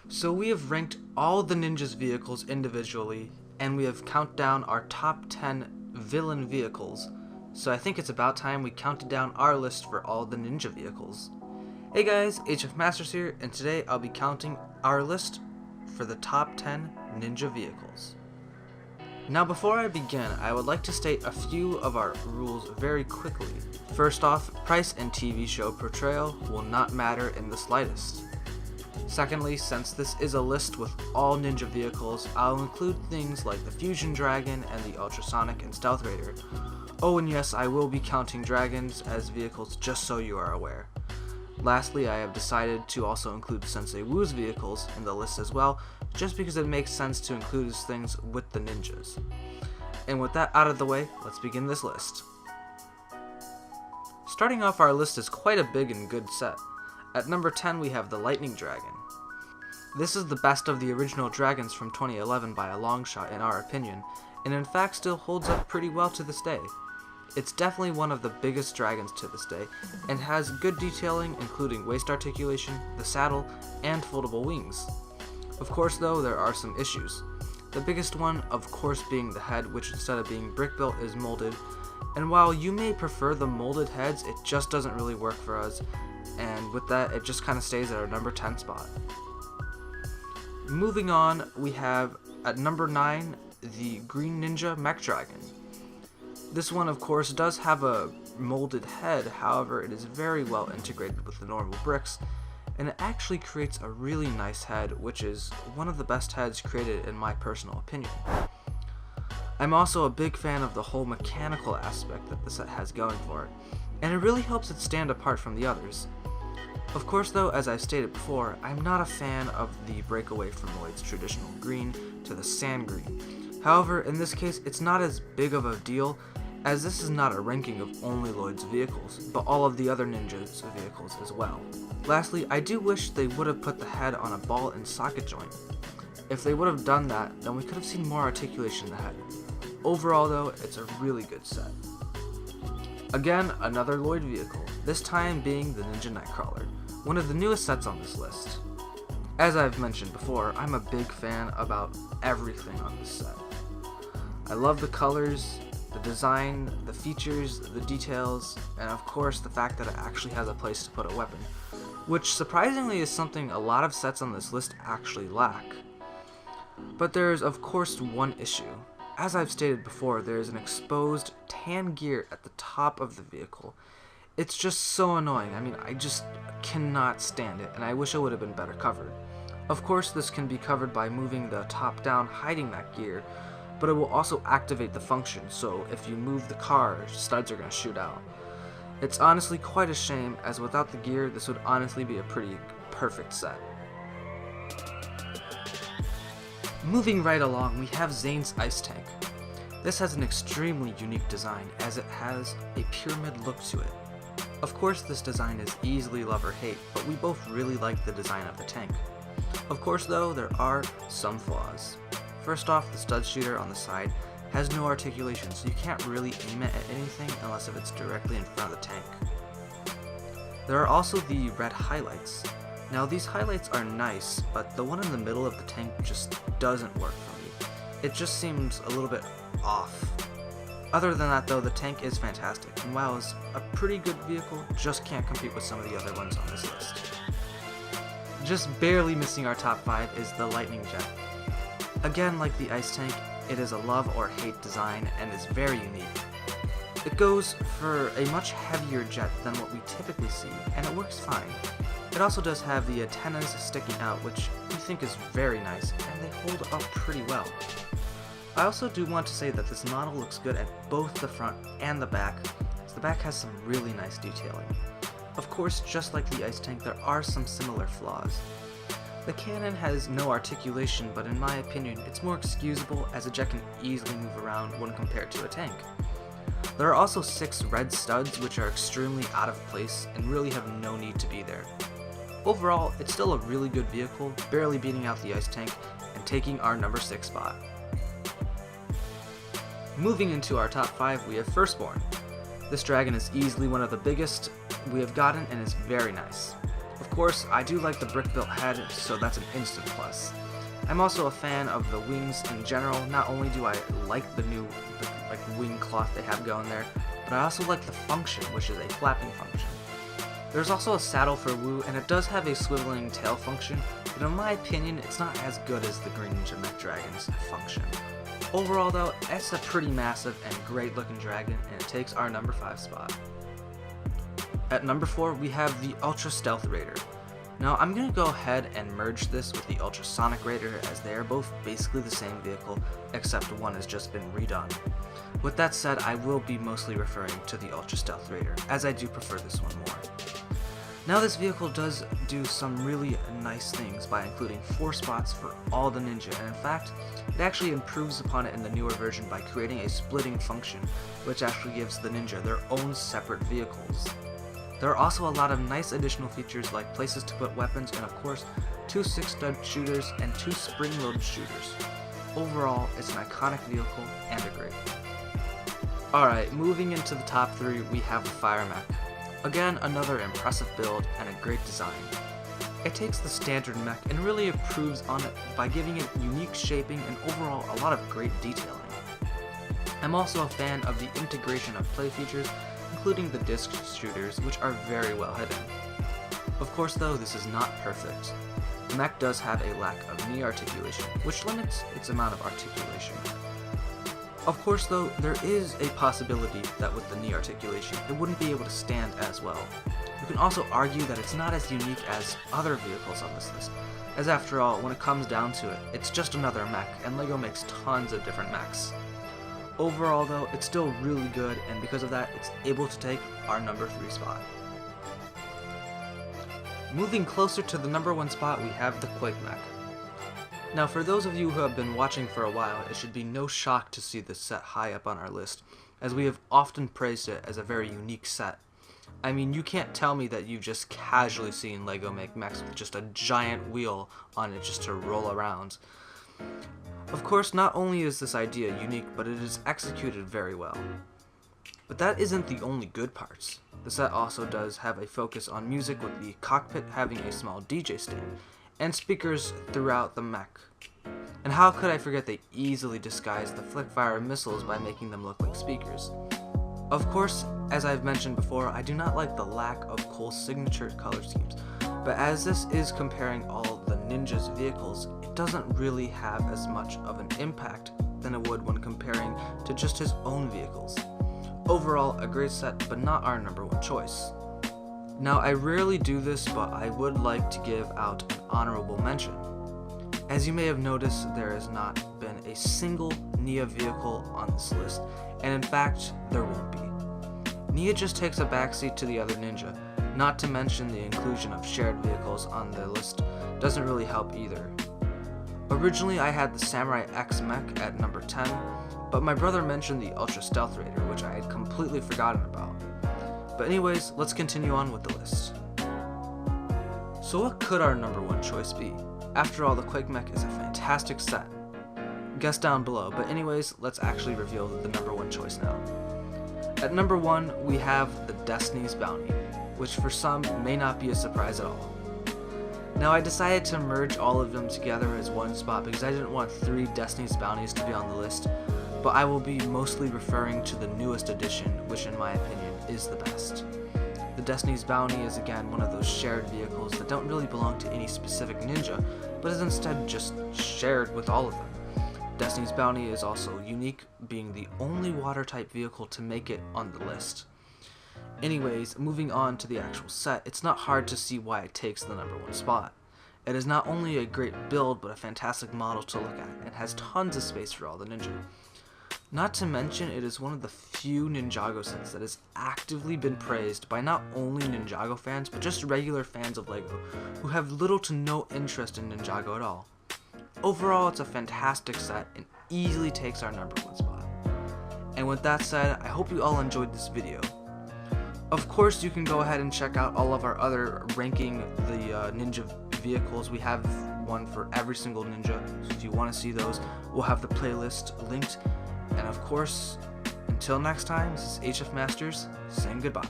So we have ranked all the ninjas' vehicles individually, and we have counted down our top 10 villain vehicles. So I think it's about time we counted down our list for all the ninja vehicles. Hey guys, Hfmasters here, and today I'll be counting our list for the top 10 ninja vehicles. Now before I begin, I would like to state a few of our rules very quickly. First off, price and TV show portrayal will not matter in the slightest. Secondly, since this is a list with all ninja vehicles, I'll include things like the Fusion Dragon and the Ultrasonic and Stealth Raider. Oh, and yes, I will be counting dragons as vehicles just so you are aware. Lastly, I have decided to also include Sensei Wu's vehicles in the list as well, just because it makes sense to include his things with the ninjas. And with that out of the way, let's begin this list. Starting off, our list is quite a big and good set. At number 10 we have the Lightning Dragon. This is the best of the original dragons from 2011 by a long shot in our opinion, and in fact still holds up pretty well to this day. It's definitely one of the biggest dragons to this day, and has good detailing including waist articulation, the saddle, and foldable wings. Of course though, there are some issues. The biggest one of course being the head, which instead of being brick built is molded, and while you may prefer the molded heads, it just doesn't really work for us, and with that it just kind of stays at our number 10 spot. Moving on, we have at number 9 the Green Ninja Mech Dragon. This one of course does have a molded head, however it is very well integrated with the normal bricks, and it actually creates a really nice head, which is one of the best heads created in my personal opinion. I'm also a big fan of the whole mechanical aspect that the set has going for it, and it really helps it stand apart from the others. Of course though, as I've stated before, I'm not a fan of the breakaway from Lloyd's traditional green to the sand green. However, in this case it's not as big of a deal, as this is not a ranking of only Lloyd's vehicles, but all of the other ninjas' vehicles as well. Lastly, I do wish they would have put the head on a ball and socket joint. If they would have done that, then we could have seen more articulation in the head. Overall though, it's a really good set. Again, another Lloyd vehicle, this time being the Ninja Nightcrawler, one of the newest sets on this list. As I've mentioned before, I'm a big fan about everything on this set. I love the colors, the design, the features, the details, and of course the fact that it actually has a place to put a weapon, which surprisingly is something a lot of sets on this list actually lack. But there's of course one issue. As I've stated before, there is an exposed tan gear at the top of the vehicle. It's just so annoying. I mean, I just cannot stand it, and I wish it would have been better covered. Of course, this can be covered by moving the top down, hiding that gear, but it will also activate the function, so if you move the car, studs are going to shoot out. It's honestly quite a shame, as without the gear, this would honestly be a pretty perfect set. Moving right along, we have Zane's Ice Tank. This has an extremely unique design, as it has a pyramid look to it. Of course this design is easily love or hate, but we both really like the design of the tank. Of course though, there are some flaws. First off, the stud shooter on the side has no articulation, so you can't really aim it at anything unless if it's directly in front of the tank. There are also the red highlights. Now these highlights are nice, but the one in the middle of the tank just doesn't work for me. It just seems a little bit off. Other than that though, the tank is fantastic, and while it's a pretty good vehicle, just can't compete with some of the other ones on this list. Just barely missing our top 5 is the Lightning Jet. Again, like the Ice Tank, it is a love or hate design and is very unique. It goes for a much heavier jet than what we typically see, and it works fine. It also does have the antennas sticking out, which we think is very nice, and they hold up pretty well. I also do want to say that this model looks good at both the front and the back, as the back has some really nice detailing. Of course, just like the Ice Tank, there are some similar flaws. The cannon has no articulation, but in my opinion, it's more excusable as a jet can easily move around when compared to a tank. There are also 6 red studs which are extremely out of place and really have no need to be there. Overall, it's still a really good vehicle, barely beating out the Ice Tank and taking our number 6 spot. Moving into our top 5, we have Firstborn. This dragon is easily one of the biggest we have gotten and is very nice. Of course, I do like the brick-built head, so that's an instant plus. I'm also a fan of the wings in general. Not only do I like the new wing cloth they have going there, but I also like the function, which is a flapping function. There's also a saddle for Wu, and it does have a swiveling tail function, but in my opinion, it's not as good as the Green Ninja Mech Dragon's function. Overall though, it's a pretty massive and great looking dragon, and it takes our number 5 spot. At number 4, we have the Ultra Stealth Raider. Now I'm going to go ahead and merge this with the Ultrasonic Raider, as they are both basically the same vehicle, except one has just been redone. With that said, I will be mostly referring to the Ultra Stealth Raider, as I do prefer this one more. Now this vehicle does do some really nice things by including 4 spots for all the ninja, and in fact, it actually improves upon it in the newer version by creating a splitting function, which actually gives the ninja their own separate vehicles. There are also a lot of nice additional features like places to put weapons and of course 2 6-stud shooters and 2 spring-loaded shooters. Overall, it's an iconic vehicle and a great one. Alright, moving into the top 3, we have the Fire Mech. Again, another impressive build and a great design. It takes the standard mech and really improves on it by giving it unique shaping and overall a lot of great detailing. I'm also a fan of the integration of play features, including the disc shooters, which are very well hidden. Of course though, this is not perfect. The mech does have a lack of knee articulation, which limits its amount of articulation. Of course though, there is a possibility that with the knee articulation, it wouldn't be able to stand as well. You can also argue that it's not as unique as other vehicles on this list, as after all, when it comes down to it, it's just another mech, and LEGO makes tons of different mechs. Overall though, it's still really good, and because of that, it's able to take our number 3 spot. Moving closer to the number 1 spot, we have the Quake Mech. Now for those of you who have been watching for a while, it should be no shock to see this set high up on our list, as we have often praised it as a very unique set. I mean, you can't tell me that you've just casually seen LEGO make mechs with just a giant wheel on it just to roll around. Of course, not only is this idea unique, but it is executed very well. But that isn't the only good parts. The set also does have a focus on music, with the cockpit having a small DJ stand, and speakers throughout the mech. And how could I forget they easily disguise the flick-fire missiles by making them look like speakers. Of course, as I've mentioned before, I do not like the lack of Cole's signature color schemes, but as this is comparing all the ninjas' vehicles, it doesn't really have as much of an impact than it would when comparing to just his own vehicles. Overall, a great set, but not our number 1 choice. Now, I rarely do this, but I would like to give out an honorable mention. As you may have noticed, there has not been a single Nia vehicle on this list, and in fact, there won't be. Nia just takes a backseat to the other ninja, not to mention the inclusion of shared vehicles on the list doesn't really help either. Originally, I had the Samurai X Mech at number 10, but my brother mentioned the Ultra Stealth Raider, which I had completely forgotten about. But anyways, let's continue on with the list. So what could our number 1 choice be? After all, the Quake Mech is a fantastic set. Guess down below, but anyways, let's actually reveal the number 1 choice now. At number 1, we have the Destiny's Bounty, which for some may not be a surprise at all. Now I decided to merge all of them together as one spot because I didn't want 3 Destiny's Bounties to be on the list, but I will be mostly referring to the newest edition, which in my opinion is the best. The Destiny's Bounty is again one of those shared vehicles that don't really belong to any specific ninja, but is instead just shared with all of them. Destiny's Bounty is also unique, being the only water type vehicle to make it on the list. Anyways, moving on to the actual set, it's not hard to see why it takes the number 1 spot. It is not only a great build, but a fantastic model to look at, and has tons of space for all the ninja. Not to mention, it is one of the few Ninjago sets that has actively been praised by not only Ninjago fans, but just regular fans of LEGO, who have little to no interest in Ninjago at all. Overall, it's a fantastic set, and easily takes our number 1 spot. And with that said, I hope you all enjoyed this video. Of course, you can go ahead and check out all of our other ranking the ninja vehicles. We have one for every single ninja, so if you want to see those, we'll have the playlist linked. And of course, until next time, this is Hfmasters saying goodbye.